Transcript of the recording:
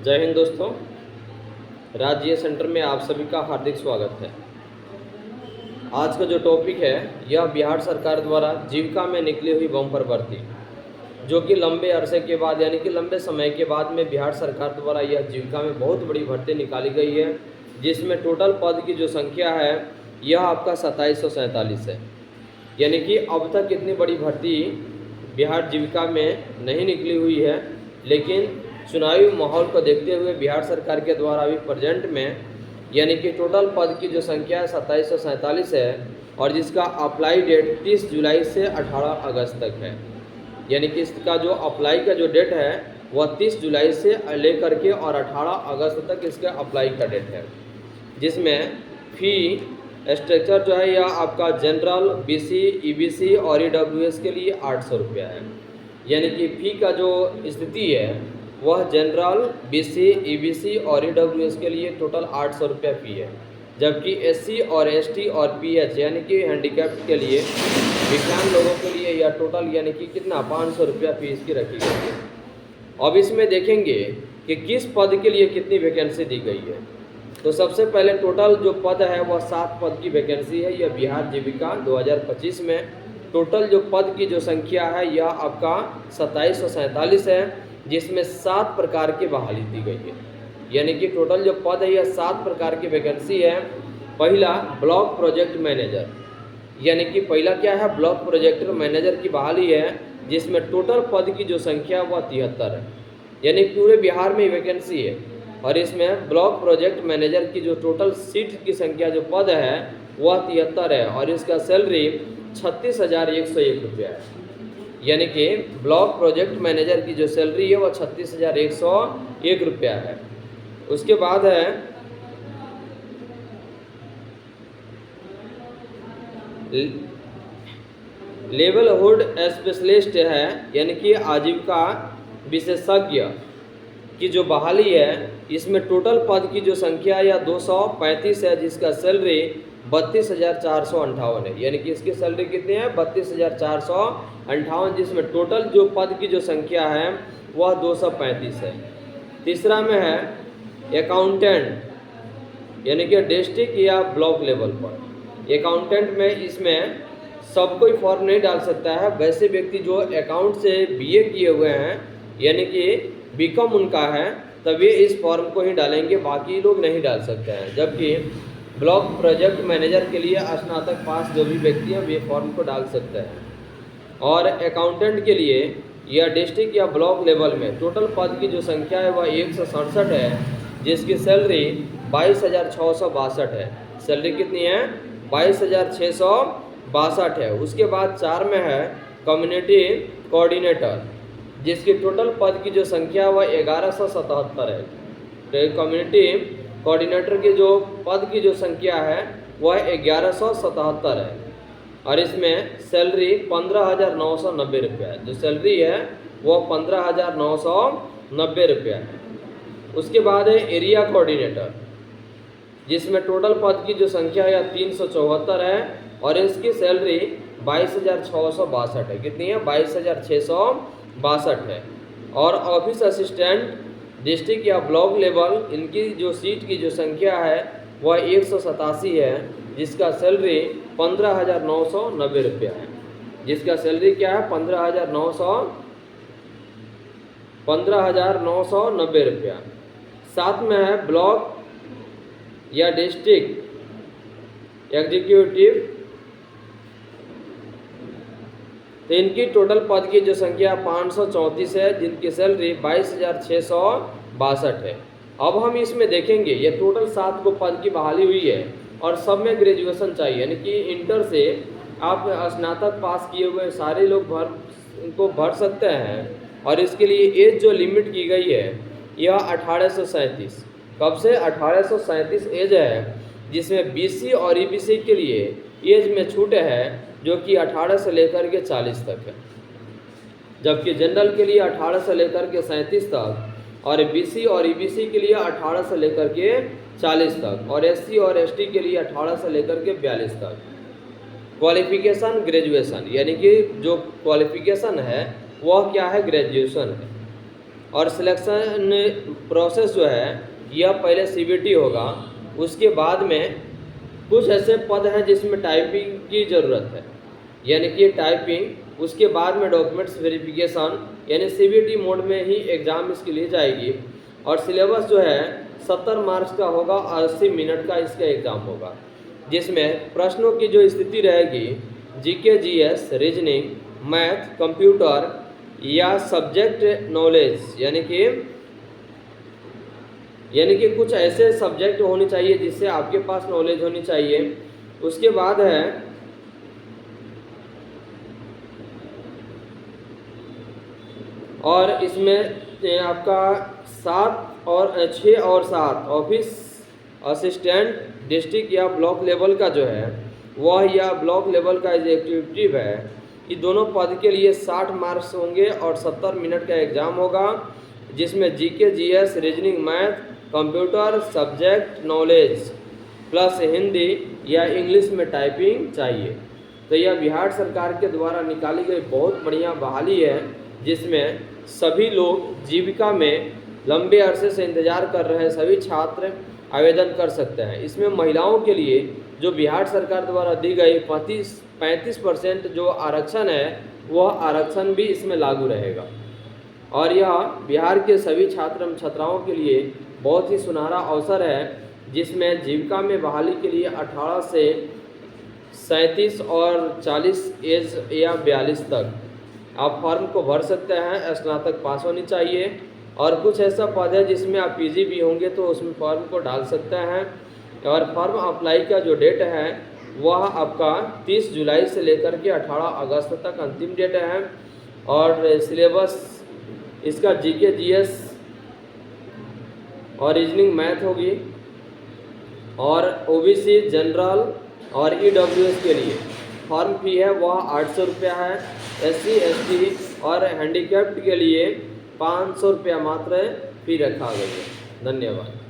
जय हिंद दोस्तों। राज्य सेंटर में आप सभी का हार्दिक स्वागत है। आज का जो टॉपिक है यह बिहार सरकार द्वारा जीविका में निकली हुई बम्पर भर्ती, जो कि लंबे अरसे के बाद यानी कि लंबे समय के बाद में बिहार सरकार द्वारा यह जीविका में बहुत बड़ी भर्ती निकाली गई है, जिसमें टोटल पद की जो संख्या है यह आपका 2747 है। यानी कि अब तक इतनी बड़ी भर्ती बिहार जीविका में नहीं निकली हुई है, लेकिन चुनावी माहौल को देखते हुए बिहार सरकार के द्वारा अभी प्रेजेंट में यानी कि टोटल पद की जो संख्या है 2747 है, और जिसका अप्लाई डेट 30 जुलाई से 18 अगस्त तक है। यानी कि इसका जो अप्लाई का जो डेट है वह 30 जुलाई से लेकर के और 18 अगस्त तक इसका अप्लाई का डेट है, जिसमें फ़ी स्ट्रक्चर जो है यह आपका जनरल, बीसी, ईबीसी और ईडब्ल्यूएस के लिए 800 रुपया है। यानी कि फ़ी का जो स्थिति है वह जनरल, बीसी, ईबीसी और ईडब्ल्यूएस के लिए टोटल 800 रुपया फ़ी है, जबकि एससी और एसटी और पीएच यानी कि हैंडीकैप्ड के लिए, विकलांग लोगों के लिए यह टोटल यानी कि कितना 500 रुपया फीस की रखी गई है। अब इसमें देखेंगे कि किस पद के लिए कितनी वैकेंसी दी गई है। तो सबसे पहले टोटल जो पद है वह 7 पद की वैकेंसी है। यह बिहार जीविका 2025 में टोटल जो पद की जो संख्या है यह आपका 2747 है, जिसमें 7 प्रकार की बहाली दी गई है। यानी कि टोटल जो पद है यह 7 प्रकार की वैकेंसी है। पहला ब्लॉक प्रोजेक्ट मैनेजर, यानी कि पहला क्या है, ब्लॉक प्रोजेक्ट मैनेजर की बहाली है, जिसमें टोटल पद की जो संख्या वह 73 है। यानी पूरे बिहार में वैकेंसी है, और इसमें ब्लॉक प्रोजेक्ट मैनेजर की जो टोटल सीट की संख्या जो पद है वह 73 है, और इसका सैलरी 36,101 रुपया है। यानी कि ब्लॉक प्रोजेक्ट मैनेजर की जो सैलरी है वह 36,101 रुपया है। उसके बाद है लेवलहुड स्पेशलिस्ट है, यानी कि आजीविका विशेषज्ञ की जो बहाली है, इसमें टोटल पद की जो संख्या या 235 है, जिसका सैलरी 32,458 है। यानी कि इसकी सैलरी कितनी है, 32,458, जिसमें टोटल जो पद की जो संख्या है वह 235 है। तीसरा में है अकाउंटेंट, यानी कि डिस्ट्रिक्ट या ब्लॉक लेवल पर। अकाउंटेंट में इसमें सब कोई फॉर्म नहीं डाल सकता है। वैसे व्यक्ति जो अकाउंट से बीए किए हुए हैं, यानी कि बीकॉम उनका है, तब ये इस फॉर्म को ही डालेंगे, बाकी लोग नहीं डाल सकते हैं। जबकि ब्लॉक प्रोजेक्ट मैनेजर के लिए स्नातक पास जो भी व्यक्ति है वे फॉर्म को डाल सकते हैं। और अकाउंटेंट के लिए यह डिस्ट्रिक्ट या ब्लॉक लेवल में टोटल पद की जो संख्या है वह 167 है, जिसकी सैलरी 22,662 है। सैलरी कितनी है, 22,662 है। उसके बाद 4 में है कम्युनिटी कोऑर्डिनेटर, जिसकी टोटल पद की जो संख्या वह 1177 है। तो कम्युनिटी कोऑर्डिनेटर की जो पद की जो संख्या है वह 1177 है, और इसमें सैलरी 15,990 रुपया है। जो सैलरी है वह 15,990 रुपया है। उसके बाद है एरिया कोऑर्डिनेटर, जिसमें टोटल पद की जो संख्या है 374 है, और इसकी सैलरी 22,662 है। कितनी है, 22,662 है। और ऑफिस असिस्टेंट डिस्ट्रिक्ट या ब्लॉक लेवल, इनकी जो सीट की जो संख्या है वह 187 है, जिसका सैलरी 15,990 रुपया है। जिसका सैलरी क्या है, 15,990 रुपया। साथ में है ब्लॉक या डिस्ट्रिक्ट एग्जीक्यूटिव, तो इनकी टोटल पद की जो संख्या 534 है, जिनकी सैलरी 22,662 है। अब हम इसमें देखेंगे ये टोटल 7 को पद की बहाली हुई है, और सब में ग्रेजुएशन चाहिए, यानी कि इंटर से आप स्नातक पास किए हुए सारे लोग भर सकते हैं। और इसके लिए एज जो लिमिट की गई है यह 1837, कब से 1837 एज है, जिसमें बीसी और ईबीसी के लिए एज में छूट है, जो कि 18 से लेकर के 40 तक है। जबकि जनरल के लिए 18 से लेकर के 37 तक, और बीसी और ईबीसी के लिए 18 से लेकर के 40 तक, और एससी और एसटी के लिए 18 से लेकर के 42 तक। क्वालिफिकेशन ग्रेजुएशन, यानी कि जो क्वालिफिकेशन है वह क्या है, ग्रेजुएशन है। और सिलेक्शन प्रोसेस जो है यह पहले CBT होगा, उसके बाद में कुछ ऐसे पद हैं जिसमें टाइपिंग की ज़रूरत है, यानी कि टाइपिंग, उसके बाद में डॉक्यूमेंट्स वेरिफिकेशन, यानी CBT मोड में ही एग्ज़ाम इसके लिए जाएगी। और सिलेबस जो है 70 मार्क्स का होगा, 80 मिनट का इसका एग्ज़ाम होगा, जिसमें प्रश्नों की जो स्थिति रहेगी GK GS, reasoning, math, computer या सब्जेक्ट नॉलेज, यानी कि कुछ ऐसे सब्जेक्ट होने चाहिए जिससे आपके पास नॉलेज होनी चाहिए। उसके बाद है और इसमें आपका 6 और 7 ऑफिस असिस्टेंट डिस्ट्रिक्ट या ब्लॉक लेवल का जो है वह या ब्लॉक लेवल का एग्जीक्यूटिव है, ये दोनों पद के लिए 60 मार्क्स होंगे और 70 मिनट का एग्ज़ाम होगा, जिसमें GK GS, reasoning, math, computer, subject knowledge plus Hindi या इंग्लिश में टाइपिंग चाहिए। तो यह बिहार सरकार के द्वारा निकाली गई बहुत बढ़िया बहाली है, जिसमें सभी लोग जीविका में लंबे अरसे से इंतजार कर रहे सभी छात्र आवेदन कर सकते हैं। इसमें महिलाओं के लिए जो बिहार सरकार द्वारा दी गई 35% जो आरक्षण है वह आरक्षण भी इसमें लागू रहेगा। और यह बिहार के सभी छात्र एवं छात्राओं के लिए बहुत ही सुनहरा अवसर है, जिसमें जीविका में बहाली के लिए 18 से 37 और 40 एज या 42 तक आप फॉर्म को भर सकते हैं। स्नातक पास होनी चाहिए। और कुछ ऐसा पद है जिसमें आप PG भी होंगे तो उसमें फॉर्म को डाल सकते हैं। और फॉर्म अप्लाई का जो डेट है वह आपका 30 जुलाई से लेकर के 18 अगस्त तक अंतिम डेट है। और सिलेबस इसका GK GS और रीजनिंग मैथ होगी। और OBC जनरल और EWS के लिए फॉर्म फी है वह 800 रुपया है। SC ST और हैंडीकैप्ड के लिए 500 रुपया मात्र फी रखा गया है। धन्यवाद।